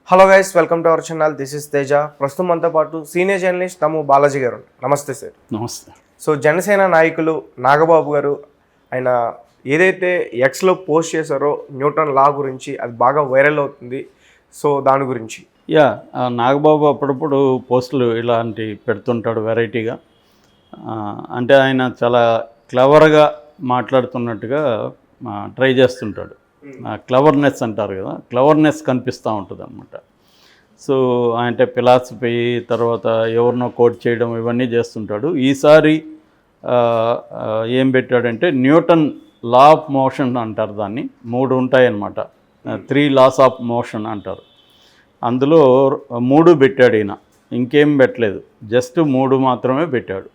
Hello guys, welcome to our channel. This is Teja. ప్రస్తుతం మనతో పాటు సీనియర్ జర్నలిస్ట్ తమ్ము బాలాజీ గారు. నమస్తే సార్. నమస్తే. సో జనసేన నాయకులు నాగబాబు గారు ఆయన ఏదైతే ఎక్స్లో పోస్ట్ చేశారో న్యూటన్ లా గురించి, అది బాగా వైరల్ అవుతుంది. సో దాని గురించి నాగబాబు అప్పుడప్పుడు పోస్టులు ఇలాంటి పెడుతుంటాడు వెరైటీగా. అంటే ఆయన చాలా క్లవర్గా మాట్లాడుతున్నట్టుగా ట్రై చేస్తుంటాడు. క్లవర్నెస్ అంటారు కదా, క్లవర్నెస్ కనిపిస్తూ ఉంటుంది అన్నమాట. సో అంటే ఫిలాసఫీ తర్వాత ఎవరినో కోట్ చేయడం ఇవన్నీ చేస్తుంటాడు. ఈసారి ఏం పెట్టాడంటే న్యూటన్ లా ఆఫ్ మోషన్ అంటారు, దాన్ని 3 ఉంటాయన్నమాట. 3 లాస్ ఆఫ్ మోషన్ అంటారు. అందులో 3 పెట్టాడు ఈయన, ఇంకేం పెట్టలేదు, జస్ట్ 3 మాత్రమే పెట్టాడు.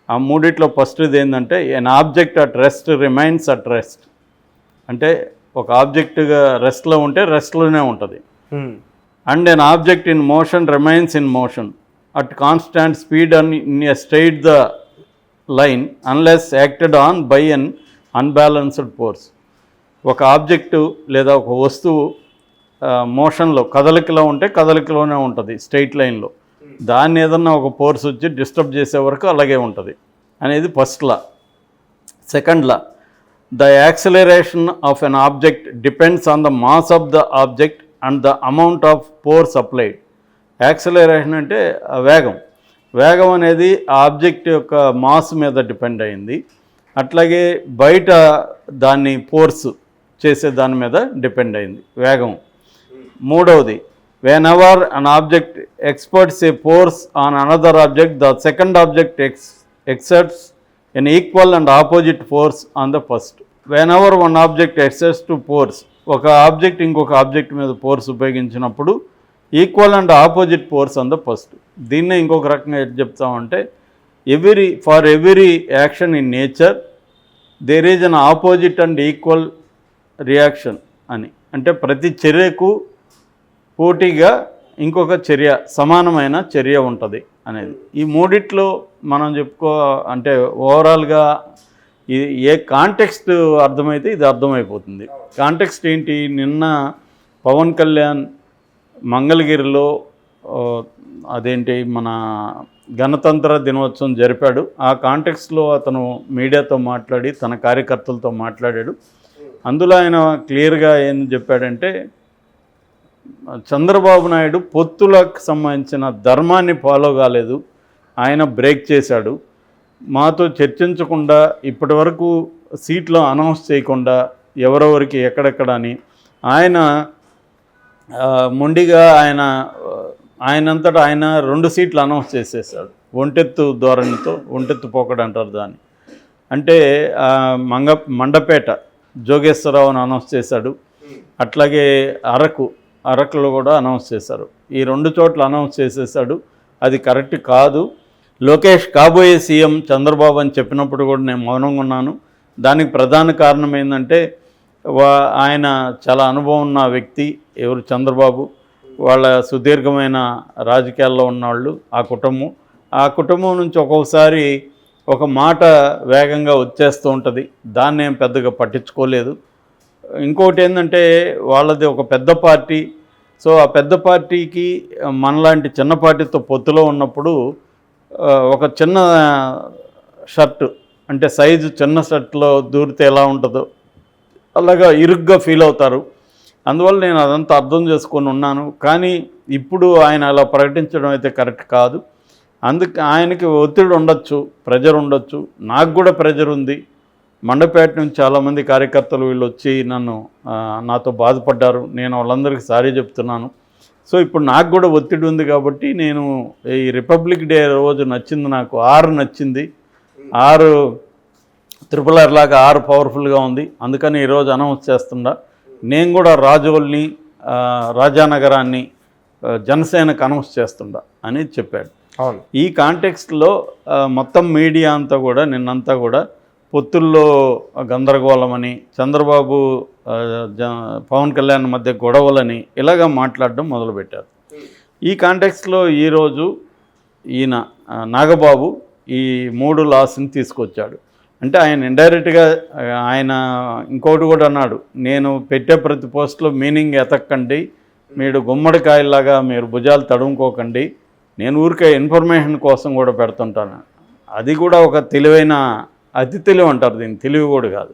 ఆ 3 ఫస్ట్ది ఏంటంటే an object at rest remains at rest. అంటే ఒక ఆబ్జెక్ట్గా రెస్ట్లో ఉంటే రెస్ట్లోనే ఉంటుంది. And an object in motion remains in motion at constant speed and in a straight the line unless acted on by an unbalanced force. ఒక object లేదా ఒక వస్తువు మోషన్లో కదలికలో ఉంటే కదలికలోనే ఉంటుంది స్ట్రైట్ లైన్లో. దాన్ని ఏదన్నా ఒక ఫోర్స్ వచ్చి డిస్టర్బ్ చేసే వరకు అలాగే ఉంటుంది అనేది first law. Second law, the acceleration of an object depends on the mass of the object and the amount of force applied. Acceleration అంటే వేగం అనేది ఆ ఆబ్జెక్ట్ యొక్క మాస్ మీద డిపెండ్ అయింది. అట్లాగే బయట దాన్ని ఫోర్స్ చేసే దాని మీద డిపెండ్ అయింది వేగం. మూడవది, when ever an object experts A force on another object the second object exerts an equal and opposite force on the first. Whenever one object exerts to force, ఒక ఆబ్జెక్ట్ ఇంకొక object మీద force ఉపయోగించినప్పుడు equal and opposite force on the first. దీన్నే ఇంకొక రకంగా ఎట్లా చెప్తామంటే for every action in nature there is an opposite and equal reaction అని. అంటే ప్రతి చర్యకు పోటీగా ఇంకొక చర్య, సమానమైన చర్య ఉంటుంది అనేది. ఈ 3 మనం అంటే ఓవరాల్గా ఏ కాంటెక్స్ట్ అర్థమైతే ఇది అర్థమైపోతుంది. కాంటెక్స్ట్ ఏంటి? నిన్న పవన్ కళ్యాణ్ మంగళగిరిలో అదేంటి మన గణతంత్ర దినోత్సవం జరిపాడు. ఆ కాంటెక్స్ట్లో అతను మీడియాతో మాట్లాడి తన కార్యకర్తలతో మాట్లాడాడు. అందులో ఆయన క్లియర్గా ఏం చెప్పాడంటే చంద్రబాబు నాయుడు పొత్తులకు సంబంధించిన ధర్మాన్ని ఫాలో కాలేదు, ఆయన బ్రేక్ చేశాడు. మాతో చర్చించకుండా ఇప్పటి వరకు సీట్లు అనౌన్స్ చేయకుండా ఎవరెవరికి ఎక్కడెక్కడ అని ఆయన మొండిగా ఆయనంతటా ఆయన 2 సీట్లు అనౌన్స్ చేసేసాడు. ఒంటెత్తు ధోరణితో, ఒంటెత్తు పోకడు అంటారు దాన్ని. అంటే మండపేట జోగేశ్వరరావుని అనౌన్స్ చేశాడు. అట్లాగే అరకులో కూడా అనౌన్స్ చేశారు. ఈ 2 చోట్ల అనౌన్స్ చేసేసాడు. అది కరెక్ట్ కాదు. లోకేష్ కాబోయే సీఎం చంద్రబాబు అని చెప్పినప్పుడు కూడా నేను మౌనంగా ఉన్నాను. దానికి ప్రధాన కారణం ఏంటంటే ఆయన చాలా అనుభవం ఉన్న వ్యక్తి. ఎవరు? చంద్రబాబు. వాళ్ళ సుదీర్ఘమైన రాజకీయాల్లో ఉన్నవాళ్ళు ఆ కుటుంబం నుంచి ఒక్కొక్కసారి ఒక మాట వేగంగా వచ్చేస్తూ ఉంటుంది. దాన్ని ఏం పెద్దగా పట్టించుకోలేదు. ఇంకోటి ఏంటంటే వాళ్ళది ఒక పెద్ద పార్టీ. సో ఆ పెద్ద పార్టీకి మనలాంటి చిన్న పార్టీతో పొత్తులో ఉన్నప్పుడు ఒక చిన్న షర్టు అంటే సైజు చిన్న షర్ట్లో దూరితే ఎలా ఉంటుందో అలాగా ఇరుగ్గా ఫీల్ అవుతారు. అందువల్ల నేను అదంతా అర్థం చేసుకొని ఉన్నాను. కానీ ఇప్పుడు ఆయన అలా ప్రకటించడం అయితే కరెక్ట్ కాదు. అందుకే ఆయనకి ఒత్తిడి ఉండొచ్చు, ప్రెజర్ ఉండొచ్చు. నాకు కూడా ప్రెజర్ ఉంది. మండపేట నుంచి చాలామంది కార్యకర్తలు వీళ్ళు వచ్చి నాతో బాధపడ్డారు. నేను వాళ్ళందరికీ సారీ చెప్తున్నాను. సో ఇప్పుడు నాకు కూడా ఒత్తిడి ఉంది కాబట్టి నేను ఈ రిపబ్లిక్ డే రోజు నచ్చింది, నాకు 6 నచ్చింది. 6 RRR లాగా 6 పవర్ఫుల్గా ఉంది. అందుకని ఈరోజు అనౌన్స్ చేస్తున్నా. నేను కూడా రాజోల్ని, రాజానగరాన్ని జనసేనకు అనౌన్స్ చేస్తుండా అని చెప్పాడు. ఈ కాంటెక్స్ట్లో మొత్తం మీడియా అంతా కూడా నిన్నంతా కూడా పొత్తుల్లో గందరగోళమని, చంద్రబాబు పవన్ కళ్యాణ్ మధ్య గొడవలని ఇలాగా మాట్లాడడం మొదలుపెట్టారు. ఈ కాంటెక్స్ట్లో ఈరోజు ఈయన నాగబాబు ఈ 3 లాస్ని తీసుకొచ్చాడు. అంటే ఆయన ఇండైరెక్ట్గా ఆయన ఇంకోటి కూడా అన్నాడు, నేను పెట్టే ప్రతి పోస్ట్లో మీనింగ్ ఎతక్కండి, మీరు గుమ్మడికాయలాగా మీరు భుజాలు తడుముకోకండి, నేను ఊరికే ఇన్ఫర్మేషన్ కోసం కూడా పెడుతుంటాను. అది కూడా ఒక తెలివైన అతి తెలివి అంటారు దీన్ని, తెలివి కూడా కాదు.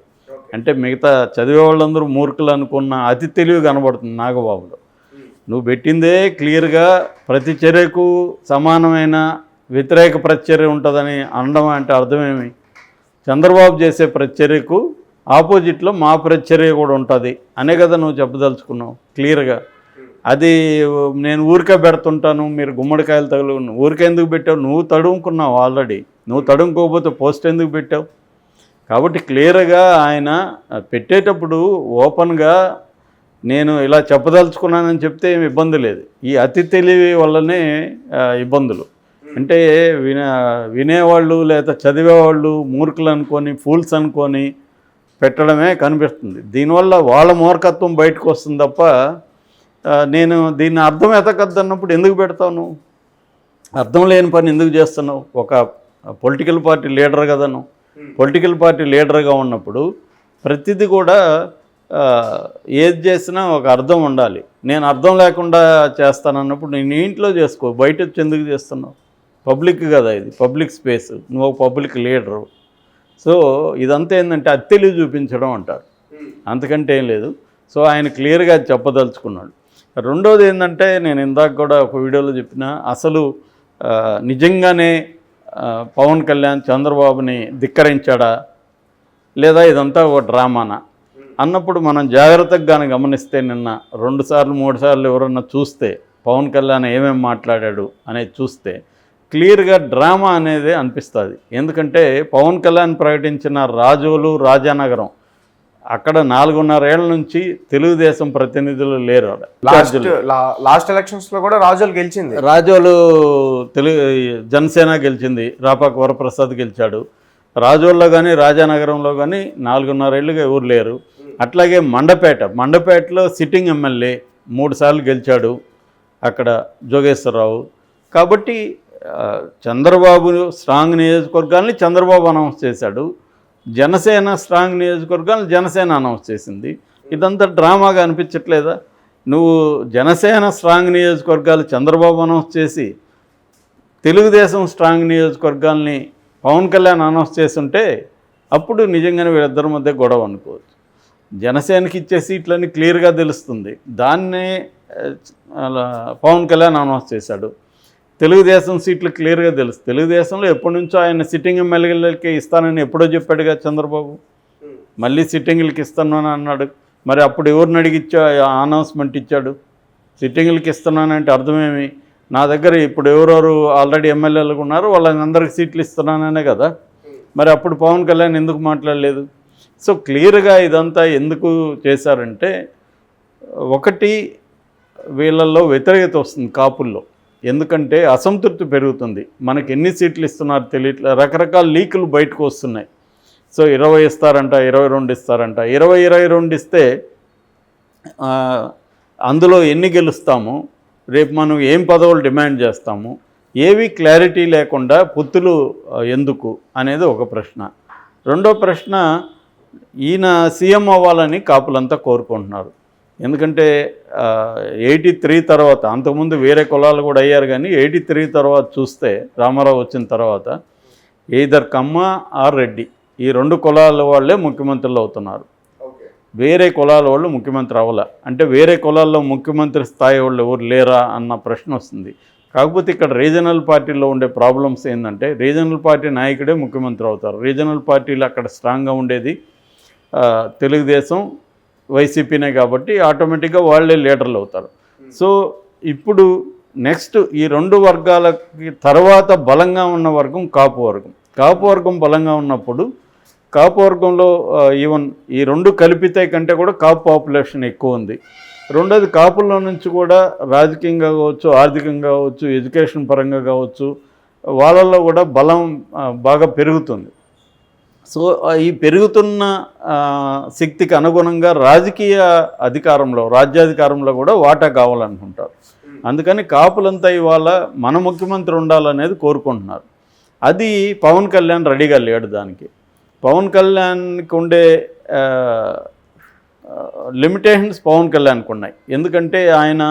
అంటే మిగతా చదివే వాళ్ళందరూ మూర్ఖులు అనుకున్న అతి తెలివి కనబడుతుంది నాగబాబులో. నువ్వు పెట్టిందే క్లియర్గా ప్రతి చర్యకు సమానమైన వ్యతిరేక ప్రతిచర్య ఉంటుందని అనడం అంటే అర్థమేమి? చంద్రబాబు చేసే ప్రతిచర్యకు ఆపోజిట్లో మా ప్రతిచర్య కూడా ఉంటుంది అనే కదా నువ్వు చెప్పదలుచుకున్నావు క్లియర్గా. అది నేను ఊరికే పెడుతుంటాను, మీరు గుమ్మడికాయలు తగులు, ఊరికే ఎందుకు పెట్టావు? నువ్వు తడుముకున్నావు ఆల్రెడీ. నువ్వు తడుముకోకపోతే పోస్ట్ ఎందుకు పెట్టావు? కాబట్టి క్లియర్గా ఆయన పెట్టేటప్పుడు ఓపెన్గా నేను ఇలా చెప్పదలుచుకున్నానని చెప్తే ఏమి ఇబ్బంది లేదు. ఈ అతి తెలివి వల్లనే ఇబ్బందులు. అంటే వినేవాళ్ళు లేదా చదివేవాళ్ళు మూర్ఖులు అనుకొని ఫూల్స్ అనుకొని పెట్టడమే కనిపిస్తుంది. దీనివల్ల వాళ్ళ మూర్ఖత్వం బయటకు వస్తుంది తప్ప నేను దీన్ని అర్థం ఎతకద్దు అన్నప్పుడు ఎందుకు పెడతావు? నువ్వు అర్థం లేని పని ఎందుకు చేస్తున్నావు? ఒక పొలిటికల్ పార్టీ లీడర్ కదా నువ్వు. పొలిటికల్ పార్టీ లీడర్గా ఉన్నప్పుడు ప్రతిదీ కూడా ఏది చేసినా ఒక అర్థం ఉండాలి. నేను అర్థం లేకుండా చేస్తానన్నప్పుడు నేను ఇంట్లో చేసుకో, బయట వచ్చి ఎందుకు చేస్తున్నావు? పబ్లిక్ కదా ఇది, పబ్లిక్ స్పేస్, నువ్వు ఒక పబ్లిక్ లీడరు. సో ఇదంతా ఏంటంటే అది తెలివి చూపించడం అంటారు, అంతకంటే ఏం లేదు. సో ఆయన క్లియర్గా చెప్పదలుచుకున్నాడు. రెండోది ఏంటంటే నేను ఇందాక కూడా ఒక వీడియోలో చెప్పిన, అసలు నిజంగానే పవన్ కళ్యాణ్ చంద్రబాబుని ధిక్కరించాడా లేదా ఇదంతా ఒక డ్రామానా అన్నప్పుడు మనం జాగ్రత్తగా గమనిస్తే నిన్న 2 సార్లు 3 సార్లు ఎవరన్నా చూస్తే పవన్ కళ్యాణ్ ఏమేమి మాట్లాడాడు అనేది చూస్తే క్లియర్గా డ్రామా అనేది అనిపిస్తుంది. ఎందుకంటే పవన్ కళ్యాణ్ ప్రకటించిన రాజోలు రాజానగరం అక్కడ 4.5 ఏళ్ల నుంచి తెలుగుదేశం ప్రతినిధులు లేరు. లాస్ట్ ఎలక్షన్స్లో కూడా రాజోలు గెలిచింది. రాజోలు జనసేన గెలిచింది, రాపాక వరప్రసాద్ గెలిచాడు. రాజోల్లో కానీ రాజానగరంలో కానీ 4.5 ఏళ్ళుగా ఎవరు లేరు. అట్లాగే మండపేటలో సిట్టింగ్ ఎమ్మెల్యే 3 సార్లు గెలిచాడు అక్కడ జోగేశ్వరరావు. కాబట్టి చంద్రబాబు స్ట్రాంగ్ నియోజకవర్గాల్ని చంద్రబాబు అనౌన్స్ చేశాడు, జనసేన స్ట్రాంగ్ నియోజకవర్గాలను జనసేన అనౌన్స్ చేసింది. ఇదంతా డ్రామాగా అనిపించట్లేదా? నువ్వు జనసేన స్ట్రాంగ్ నియోజకవర్గాలు చంద్రబాబు అనౌన్స్ చేసి తెలుగుదేశం స్ట్రాంగ్ నియోజకవర్గాల్ని పవన్ కళ్యాణ్ అనౌన్స్ చేస్తుంటే అప్పుడు నిజంగానే వీళ్ళిద్దరి మధ్య గొడవ అనుకోవచ్చు. జనసేనకి ఇచ్చే సీట్లని క్లియర్గా తెలుస్తుంది, దాన్నే పవన్ కళ్యాణ్ అనౌన్స్ చేశాడు. తెలుగుదేశం సీట్లు క్లియర్గా తెలుసు. తెలుగుదేశంలో ఎప్పటి నుంచో ఆయన సిట్టింగ్ ఎమ్మెల్యేలకి ఇస్తానని ఎప్పుడో చెప్పాడుగా చంద్రబాబు, మళ్ళీ సిట్టింగ్లకి ఇస్తానని అన్నాడు. మరి అప్పుడు ఎవరిని అడిగిచ్చా అనౌన్స్మెంట్ ఇచ్చాడు? సిట్టింగ్లకి ఇస్తున్నానంటే అర్థమేమి? నా దగ్గర ఇప్పుడు ఎవరెవరు ఆల్రెడీ ఎమ్మెల్యేలకు ఉన్నారో వాళ్ళందరికీ సీట్లు ఇస్తున్నాననే కదా. మరి అప్పుడు పవన్ కళ్యాణ్ ఎందుకు మాట్లాడలేదు? సో క్లియర్గా ఇదంతా ఎందుకు చేశారంటే, ఒకటి వీళ్ళల్లో వ్యతిరేకత వస్తుంది కాపుల్లో, ఎందుకంటే అసంతృప్తి పెరుగుతుంది. మనకి ఎన్ని సీట్లు ఇస్తున్నారు తెలియట్లేదు, రకరకాల లీకులు బయటకు వస్తున్నాయి. సో 20 ఇస్తారంట, 22 ఇస్తారంట. 22 ఇస్తే అందులో ఎన్ని గెలుస్తాము, రేపు మనం ఏం పదవులు డిమాండ్ చేస్తాము, ఏవి క్లారిటీ లేకుండా పొత్తులు ఎందుకు అనేది ఒక ప్రశ్న. రెండో ప్రశ్న, ఈయన సీఎం అవ్వాలని కాపులంతా కోరుకుంటున్నారు. ఎందుకంటే 83 తర్వాత, అంతకుముందు వేరే కులాలు కూడా అయ్యారు, కానీ 83 తర్వాత చూస్తే రామారావు వచ్చిన తర్వాత ఎయిదర్ కమ్మ ఆర్ రెడ్డి, ఈ 2 కులాల వాళ్ళే ముఖ్యమంత్రులు అవుతున్నారు. వేరే కులాల వాళ్ళు ముఖ్యమంత్రి అవ్వాల అంటే వేరే కులాల్లో ముఖ్యమంత్రి స్థాయి వాళ్ళు ఎవరు లేరా అన్న ప్రశ్న వస్తుంది. కాకపోతే ఇక్కడ రీజనల్ పార్టీలో ఉండే ప్రాబ్లమ్స్ ఏంటంటే, రీజనల్ పార్టీ నాయకుడే ముఖ్యమంత్రి అవుతారు. రీజనల్ పార్టీలు అక్కడ స్ట్రాంగ్గా ఉండేది తెలుగుదేశం వైసీపీనే కాబట్టి ఆటోమేటిక్గా వాళ్ళే లీడర్లు అవుతారు. సో ఇప్పుడు నెక్స్ట్ ఈ 2 వర్గాలకి తర్వాత బలంగా ఉన్న వర్గం కాపు వర్గం. కాపు వర్గం బలంగా ఉన్నప్పుడు కాపు వర్గంలో ఈవెన్ ఈ 2 కలిపితే కంటే కూడా కాపు పాపులేషన్ ఎక్కువ ఉంది. రెండోది కాపుల్లో నుంచి కూడా రాజకీయంగా కావచ్చు, ఆర్థికంగా కావచ్చు, ఎడ్యుకేషన్ పరంగా కావచ్చు, వాళ్ళల్లో కూడా బలం బాగా పెరుగుతుంది. సో ఈ పెరుగుతున్న శక్తికి అనుగుణంగా రాజకీయ అధికారంలో, రాజ్యాధికారంలో కూడా వాటా కావాలనుకుంటారు. అందుకని కాపులంతా ఇవాళ మన ముఖ్యమంత్రి ఉండాలనేది కోరుకుంటున్నారు. అది పవన్ కళ్యాణ్ రెడీగా లేడు. దానికి పవన్ కళ్యాణ్కి ఉండే లిమిటేషన్స్ పవన్ కళ్యాణ్కి ఉన్నాయి. ఎందుకంటే ఆయన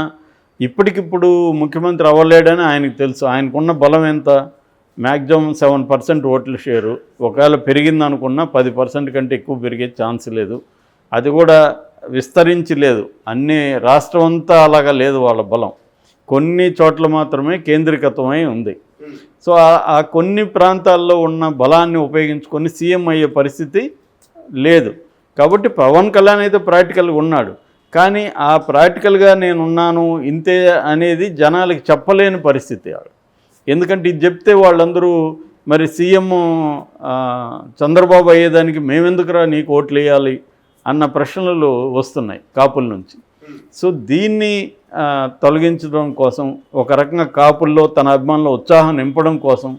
ఇప్పటికిప్పుడు ముఖ్యమంత్రి అవ్వలేడని ఆయనకు తెలుసు. ఆయనకున్న బలం ఎంత? మ్యాక్సిమం 7% ఓట్ల షేరు. ఒకవేళ పెరిగిందనుకున్నా 10% కంటే ఎక్కువ పెరిగే ఛాన్స్ లేదు. అది కూడా విస్తరించి లేదు. అన్ని రాష్ట్రం అంతా అలాగా లేదు వాళ్ళ బలం. కొన్ని చోట్ల మాత్రమే కేంద్రీకృతమై ఉంది. సో ఆ కొన్ని ప్రాంతాల్లో ఉన్న బలాన్ని ఉపయోగించుకొని సీఎం అయ్యే పరిస్థితి లేదు. కాబట్టి పవన్ కళ్యాణ్ అయితే ప్రాక్టికల్గా ఉన్నాడు. కానీ ఆ ప్రాక్టికల్గా నేనున్నాను ఇంతే అనేది జనాలకి చెప్పలేని పరిస్థితి. ఎందుకంటే ఇది చెప్తే వాళ్ళందరూ మరి సీఎం చంద్రబాబు అయ్యేదానికి మేమెందుకురా నీకు ఓట్లు వేయాలి అన్న ప్రశ్నలు వస్తున్నాయి కాపుల నుంచి. సో దీన్ని తొలగించడం కోసం, ఒక రకంగా కాపుల్లో తన అభిమానుల ఉత్సాహం నింపడం కోసం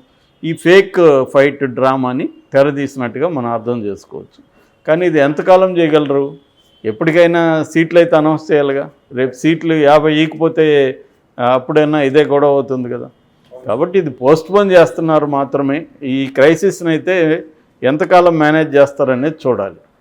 ఈ ఫేక్ ఫైట్ డ్రామాని తెరదీసినట్టుగా మనం అర్థం చేసుకోవచ్చు. కానీ ఇది ఎంతకాలం చేయగలరు? ఎప్పటికైనా సీట్లు అయితే అనౌన్స్ చేయాలిగా. రేపు సీట్లు 50 ఈకపోతే అప్పుడైనా ఇదే గొడవ అవుతుంది కదా. కాబట్టి ఇది పోస్ట్పోన్ చేస్తున్నారు మాత్రమే. ఈ క్రైసిస్ని అయితే ఎంతకాలం మేనేజ్ చేస్తారనేది చూడాలి.